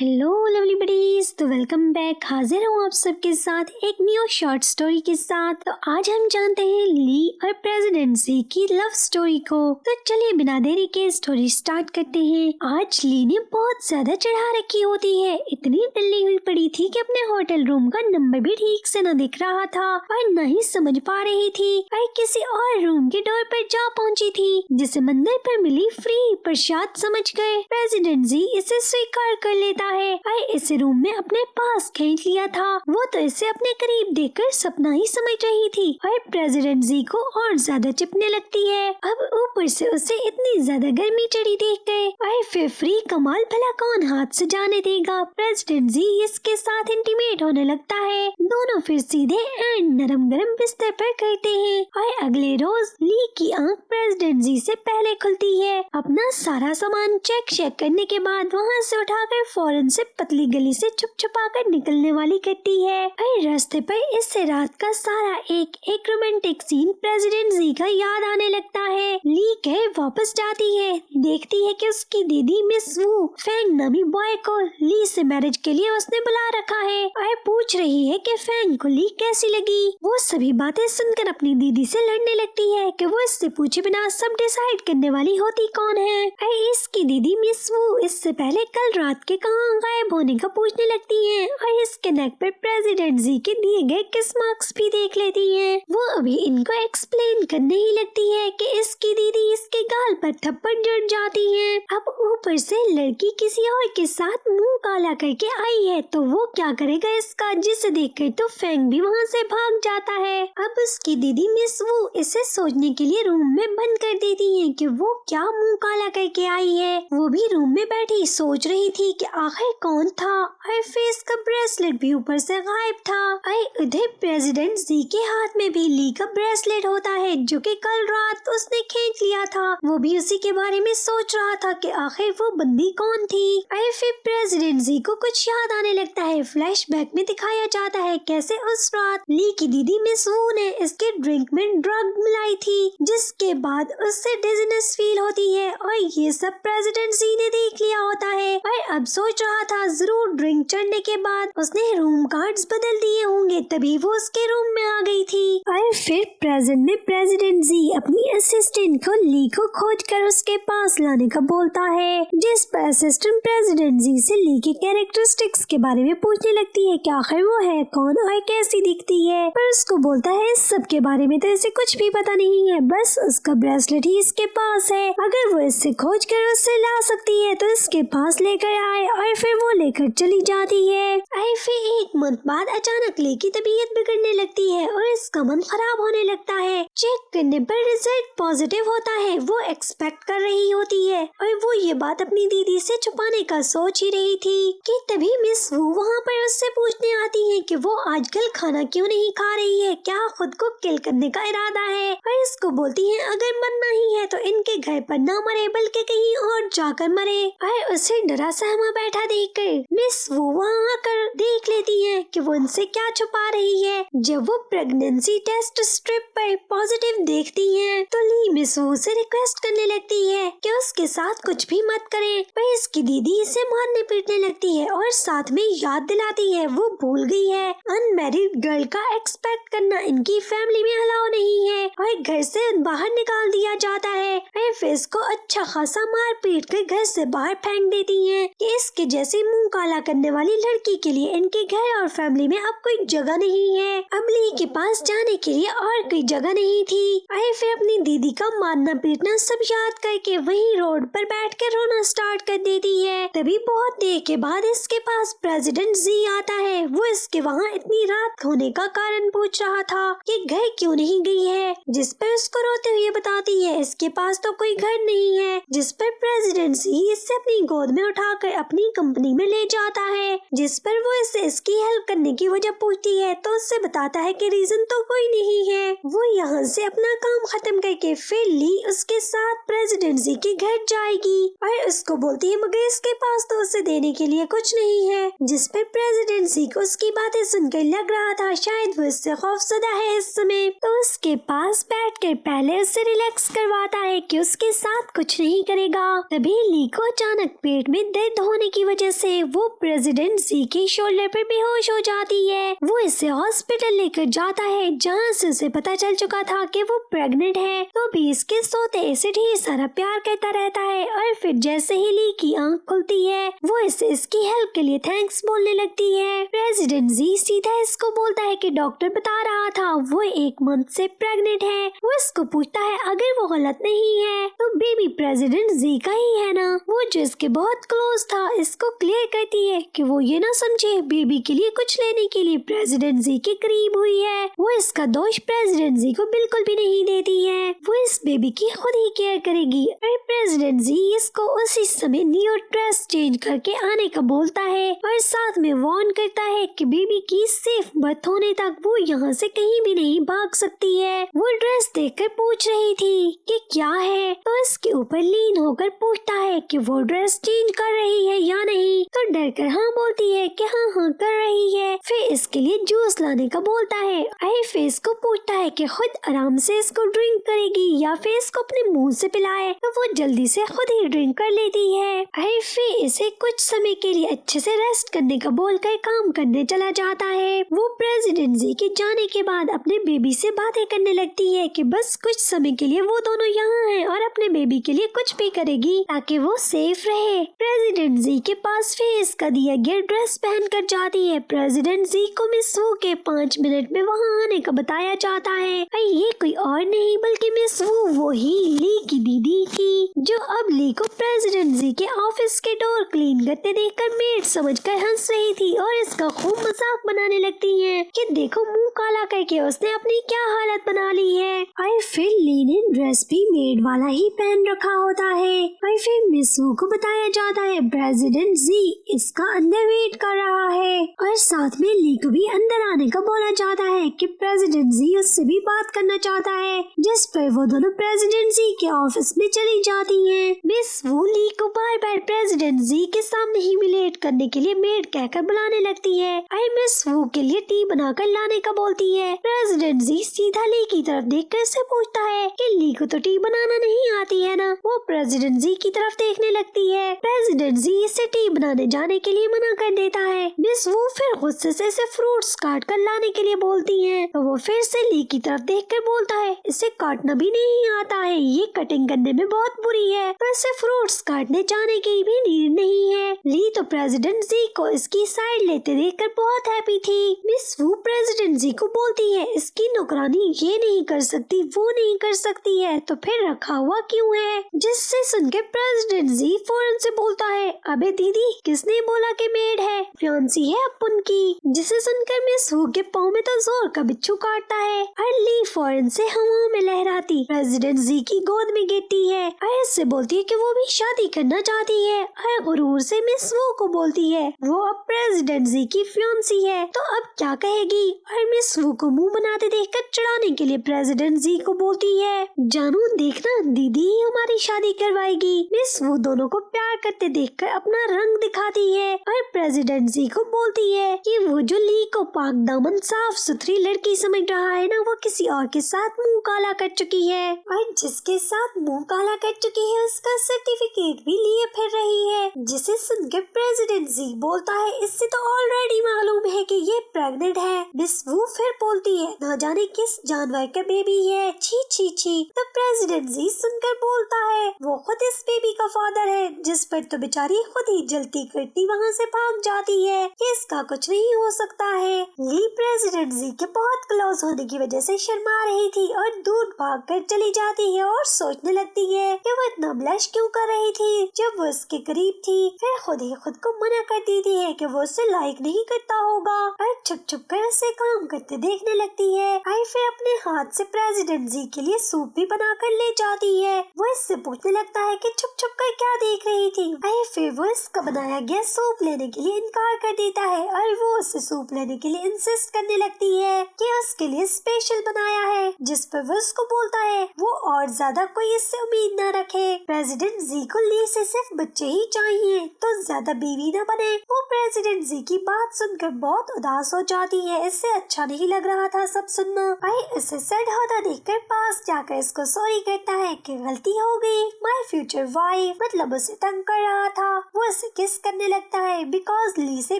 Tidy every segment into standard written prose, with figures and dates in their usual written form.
Hello lovely buddies, तो welcome back. हाजिर हूँ आप सबके साथ एक न्यू शॉर्ट स्टोरी के साथ। तो आज हम जानते हैं ली और प्रेसिडेंसी की लव स्टोरी को। तो चलिए बिना देरी के स्टोरी स्टार्ट करते हैं। आज ली ने बहुत ज्यादा चढ़ा रखी होती है, इतनी डल्ली हुई पड़ी थी कि अपने होटल रूम का नंबर भी ठीक से न दिख रहा था और न ही समझ पा रही थी और किसी और रूम के डोर पर जा पहुँची थी जिसे मंदिर पर मिली फ्री प्रसाद समझ गए प्रेसिडेंसी इसे स्वीकार कर लेता है और इस रूम में अपने पास खींच लिया था। वो तो इसे अपने करीब देखकर सपना ही समझ रही थी और प्रेसिडेंसी को और ज्यादा चिपने लगती है। अब ऊपर से उसे इतनी ज्यादा गर्मी चढ़ी देख गए और फिर फ्री कमाल भला कौन हाथ से जाने देगा। प्रेसिडेंसी इसके साथ इंटीमेट होने लगता है। दोनों फिर सीधे एंड नरम गरम बिस्तर पर करते हैं और अगले रोज ली की आंख प्रेसिडेंसी से पहले खुलती है। अपना सारा सामान चेक करने के बाद वहाँ से उठाकर फौरन से पतली गली से छुप छुपा कर निकलने वाली करती है और रास्ते पर इससे रात का सारा एक रोमांटिक सीन प्रेसिडेंसी का याद आने लगता है। ली घर वापस जाती है, देखती है कि उसकी दीदी मिस वू फेंग नामी बॉय को ली से मैरिज के लिए उसने बुला रखा है और पूछ रही है कि फेंग को ली कैसी लगी। वो सभी बातें सुनकर अपनी दीदी से लड़ने लगती है कि वो इससे पूछे बिना सब डिसाइड करने वाली होती कौन है। और इसकी दीदी मिस वू इससे पहले कल रात के कहाँ गायब होने का पूछने लगती है और इसके नेक पर प्रेसिडेंसी के दिए गए किस मार्क्स भी देख लेती है। वो अभी इनको एक्सप्लेन करने ही लगती है कि इसकी दीदी इसके गाल पर थप्पड़ जड़ जाती है। अब ऊपर से लड़की किसी और के साथ मुंह काला करके आई है तो वो क्या करेगा इसका, जिसे देखकर तो फेंग भी वहाँ से भाग जाता है। अब उसकी दीदी मिस वू इसे सोचने के लिए रूम में बंद कर देती है कि वो क्या मुंह काला करके आई है। वो भी रूम में बैठी सोच रही थी कि आखिर कौन था और फेस का ब्रेसलेट भी ऊपर से गायब था। और उधर प्रेसिडेंट जी के हाथ में भी ली का ब्रेसलेट होता है जो कि कल रात उसने खींच लिया था। वो भी उसी के बारे में सोच रहा था कि आखिर वो बंदी कौन थी। और फिर प्रेसिडेंट जी को कुछ याद आने लगता है। फ्लैशबैक में दिखाया जाता है कैसे उस रात ली की दीदी मिस वू ने इसके ड्रिंक में ड्रग मिलाई थी, जिसके बाद उससे डिजीनेस फील होती है और ये सब प्रेसिडेंट जी ने देख लिया होता है। और अब सोच रहा था जरूर ड्रिंक चढ़ने के बाद उसने रूम कार्ड्स बदल दिए होंगे, तभी वो उसके रूम में आ गई थी। और फिर प्रेजेंट में प्रेसिडेंट जी अपनी असिस्टेंट को ली को खोज कर उसके पास लाने का बोलता है, जिस पर असिस्टेंट प्रेसिडेंट जी से ली के कैरेक्टरिस्टिक्स के बारे में पूछने लगती है कि आखिर वो है कौन और कैसी दिखती है। पर उसको बोलता है इस सब के बारे में तो इसे कुछ भी पता नहीं है, बस उसका ब्रेसलेट ही इसके पास है। अगर वो इससे खोज कर उससे ला सकती है तो इसके पास लेकर आए। और फिर वो लेकर चली जाती है। और फिर एक मंथ बाद अचानक ली की तबीयत बिगड़ने लगती है और इसका मन खराब होने लगता है। चेक करने पर रिजल्ट पॉजिटिव होता है। वो एक्सपेक्ट कर रही होती है और वो ये बात अपनी दीदी से छुपाने का सोच ही रही थी कि तभी मिस वू वहाँ पर उससे पूछने आती है कि वो आजकल खाना क्यों नहीं खा रही है, क्या खुद को किल करने का इरादा है। और इसको बोलती है अगर मरना ही है तो इनके घर पर ना मरे बल्कि कहीं और जाकर मरे। और उसे डरा सहमा बैठा देखकर मिस वो वहाँ आकर देख लेती है कि वो उनसे क्या छुपा रही है। जब वो प्रेगनेंसी टेस्ट स्ट्रिप पर पॉजिटिव देखती है तो ली मिस वो से रिक्वेस्ट करने लगती है कि उसके साथ कुछ भी मत करे। पर इसकी दीदी इसे मारने पीटने लगती है और साथ में याद दिलाती है वो भूल गई है अनमैरिड गर्ल का एक्सपेक्ट करना इनकी फैमिली में अलाउ नहीं है और घर से बाहर निकाल दिया जाता है। फिर इसको अच्छा खासा मार पीट कर घर से बाहर फेंक देती है कि इसके जैसी मुंह काला करने वाली लड़की के लिए इनके घर और फैमिली में अब कोई जगह नहीं है। अब ली के पास जाने के लिए और कोई जगह नहीं थी। फिर अपनी दीदी का मारना पीटना सब याद करके वहीं रोड पर बैठ कर रोना स्टार्ट कर देती है। तभी बहुत देर के बाद इसके पास प्रेसिडेंट जी आता है। वो इसके वहाँ इतनी रात होने का कारण पूछ रहा था कि घर क्यों नहीं गई है, जिस पर उसको रोते हुए बताती है इसके पास तो कोई घर नहीं है। जिस पर प्रेसिडेंट जी इससे अपनी गोद में उठाकर अपनी कंपनी में ले जाता है, जिस पर वो इससे इसकी हेल्प करने की वजह पूछती है तो उससे बताता है कि रीजन तो कोई नहीं है। वो यहाँ से अपना काम खत्म करके फिर ली उसके साथ प्रेसिडेंट जी के घर जाएगी और उसको बोलती है मगर इसके पास तो उसे देने के लिए कुछ नहीं है। जिस पर प्रेसिडेंट जी को उसकी बातें सुनकर लग रहा था शायद वो इससे खौफजदा है इस समय, तो उसके पास बैठकर पहले उससे रिलैक्स करवाता है कि उसके साथ कुछ नहीं करेगा। तभी ली को अचानक पेट में दर्द होने की वजह से वो प्रेसिडेंट जी के शोल्डर पर बेहोश हो जाती है। वो इसे हॉस्पिटल लेकर जाता है जहाँ से उसे पता चल चुका था कि वो प्रेग्नेंट है। तो भी इसके सोते इसे ढेर सारा प्यार करता रहता है और फिर जैसे ही ली की आंख खुलती है वो इसे इसकी हेल्प के लिए थैंक्स बोलने लगती है। प्रेसिडेंट जी सीधा इसको बोलता है कि डॉक्टर बता रहा था वो 1 मंथ से प्रेग्नेंट है। वो इसको पूछता है अगर वो गलत नहीं है तो बेबी प्रेसिडेंट जी का ही है ना। वो जो इसके बहुत क्लोज था इसको क्लियर करती है कि वो ये ना समझे बेबी के लिए कुछ लेने के लिए प्रेसिडेंट जी के करीब हुई है। वो इसका दोष प्रेसिडेंट जी को बिल्कुल भी नहीं देती है। वो इस बेबी की खुद ही केयर करेगी। और प्रेसिडेंट जी इसको उसी समय न्यू ड्रेस चेंज करके आने का बोलता है और साथ में वार्न करता है कि बेबी की सेफ बर्थ होने तक वो यहाँ से कहीं भी नहीं भाग सकती है। वो ड्रेस देखकर पूछ रही थी कि क्या है, तो इसके ऊपर लीन होकर पूछता है कि वो ड्रेस चेंज कर रही है या नहीं। तो डर कर हाँ बोलती है कि हाँ कर रही है। फिर इसके लिए जूस लाने का बोलता है। फिर इसको पूछता है कि खुद आराम से इसको ड्रिंक करेगी या फिर इसको अपने मुंह से पिलाए। तो वो जल्दी से खुद ही ड्रिंक कर लेती है। फिर इसे कुछ समय के लिए अच्छे से रेस्ट करने का बोलकर काम करने चला जाता है। वो प्रेसिडेंट जी के जाने के बाद अपने बेबी से बातें करने लगती है कि बस कुछ समय के लिए वो दोनों यहाँ हैं और अपने बेबी के लिए कुछ भी करेगी ताकि वो सेफ रहे। प्रेसिडेंट जी के पास फिर इसका दिया गया ड्रेस पहन कर जाती है। प्रेसिडेंट जी को मिस वू के 5 मिनट में वहाँ आने का बताया जाता है। ये कोई और नहीं बल्कि मिस वू वही ली की दीदी थी, जो अब ली को प्रेसिडेंट जी के ऑफिस के डोर क्लीन करते देखकर मेड समझकर हंस रही थी और इसका खूब मजाक बनाने लगती है कि देखो मुंह काला करके उसने अपनी क्या हालत बना ली है। और फिर ली ने ड्रेस भी मेड वाला ही पहन रखा होता है। और फिर मिस वू को बताया जाता है प्रेसिडेंट जी इसका अंदर वेट कर रहा है और साथ में ली को भी अंदर आने का बोला जाता है कि प्रेसिडेंट जी उससे भी बात करना चाहता है। जिस पर वो दोनों प्रेसिडेंट जी के ऑफिस में चली जाती हैं। मिस वू ली को बार बार प्रेसिडेंट जी के सामने ह्यूमिलिएट करने के लिए मेड कहकर बुलाने लगती है। मिस वू के लिए टी बनाकर लाने का बोलती है। प्रेसिडेंट जी सीधा ली की तरफ देखकर से पूछता है कि ली को तो टी बनाना नहीं आती है ना। वो प्रेसिडेंट जी की तरफ देखने लगती है। प्रेसिडेंट जी इसे टी बनाने जाने के लिए मना कर देता है। मिस वू फिर गुस्से से इसे फ्रूट्स काट कर लाने के लिए बोलती है। तो वो फिर से ली की तरफ देखकर बोलता है इसे काटना भी नहीं आता है, ये कटिंग करने में बहुत बुरी है, तो इसे फ्रूट्स काटने जाने की भी नीड नहीं है। ली तो प्रेसिडेंट जी को इसकी साइड लेते देखकर बहुत हैप्पी थी। मिस वू प्रेसिडेंट जी को बोलती है इसकी नौकरानी ये नहीं कर सकती वो नहीं कर सकती है तो फिर रखा हुआ क्यों है। जिससे सुनकर प्रेसिडेंट जी फौरन से बोलता है अबे दीदी किसने बोला कि मेड है, फियांसी है अपुन की। जिसे सुनकर मिस वू के पाँव में तो जोर का बिच्छू काटता है और ली फौरन से हवाओं में लहराती प्रेसिडेंट जी की गोद में गिरती है और इससे बोलती है कि वो भी शादी करना चाहती है और गुरूर से मिस वू को बोलती है वो अब प्रेसिडेंट जी की फियांसी है तो अब क्या कहेगी। और मिस वू को मुंह बनाते देखकर चिढ़ाने के लिए प्रेसिडेंट जी को बोलती है जानू देखना दीदी ही हमारी शादी करवाएगी। मिस वू दोनों को प्यार करते देखकर अपना रंग दिखाती है और प्रेसिडेंट जी को बोलती है कि वो जो ली को पाक दामन साफ सुथरी लड़की समझ रहा है ना वो किसी और के साथ मुंह काला कर चुकी है और जिसके साथ मुंह काला कर चुकी है उसका सर्टिफिकेट भी लिए फिर रही है। जिसे सुनकर प्रेसिडेंट जी बोलता है इससे तो ऑलरेडी मालूम है कि ये प्रेग्नेंट है। मिस वू फिर बोलती है ना जाने किस जानवर का बेबी है, छी छी छी। तो प्रेसिडेंट जी सुनकर बोलता है वो खुद इस बेबी का फादर है। जिस पर तो बेचारी खुद ही जलती करती वहाँ से भाग जाती है कि इसका कुछ नहीं हो सकता है। ली प्रेसिडेंट जी के बहुत क्लोज होने की वजह से शर्मा रही थी और दूर भाग कर चली जाती है और सोचने लगती है कि वो इतना ब्लश क्यों कर रही थी जब वो उसके करीब थी। फिर खुद ही खुद को मना कर देती है कि वो उसे लाइक नहीं करता होगा और छुप छुप कर उसे काम करते देखने लगती है। आई फिर अपने हाथ से प्रेसिडेंट जी के लिए सूप भी बना कर ले जाती है। वो इससे पूछने लगता है कि छुप छुप कर क्या देख रही थी। आई फिर वो इसका बनाया गया सूप लेने के लिए इनकार कर देता है और वो उसे सूप लेने के लिए इंसिस्ट करने लगती है कि उसके लिए स्पेशल बनाया है। जिस पर वो उसको बोलता है वो और ज्यादा कोई इससे उम्मीद न रखे। प्रेसिडेंट जी को ली से सिर्फ बच्चे ही चाहिए तो ज्यादा बीवी न बने। वो प्रेसिडेंट जी की बात सुनकर बहुत उदास हो जाती है। इससे अच्छा नहीं लग रहा था सब सुनना। आई इसे सैड होता देखकर पास जाकर इसको सॉरी कहता है कि गलती हो गई, माय फ्यूचर वाइफ मतलब उसे तंग कर रहा था। वो उसे किस करने लगता है बिकॉज ली से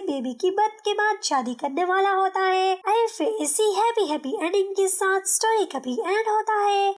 बेबी की बर्थ के बाद शादी करने वाला होता है। फिर इसी हैप्पी हैप्पी एंडिंग के साथ स्टोरी का भी एंड होता है।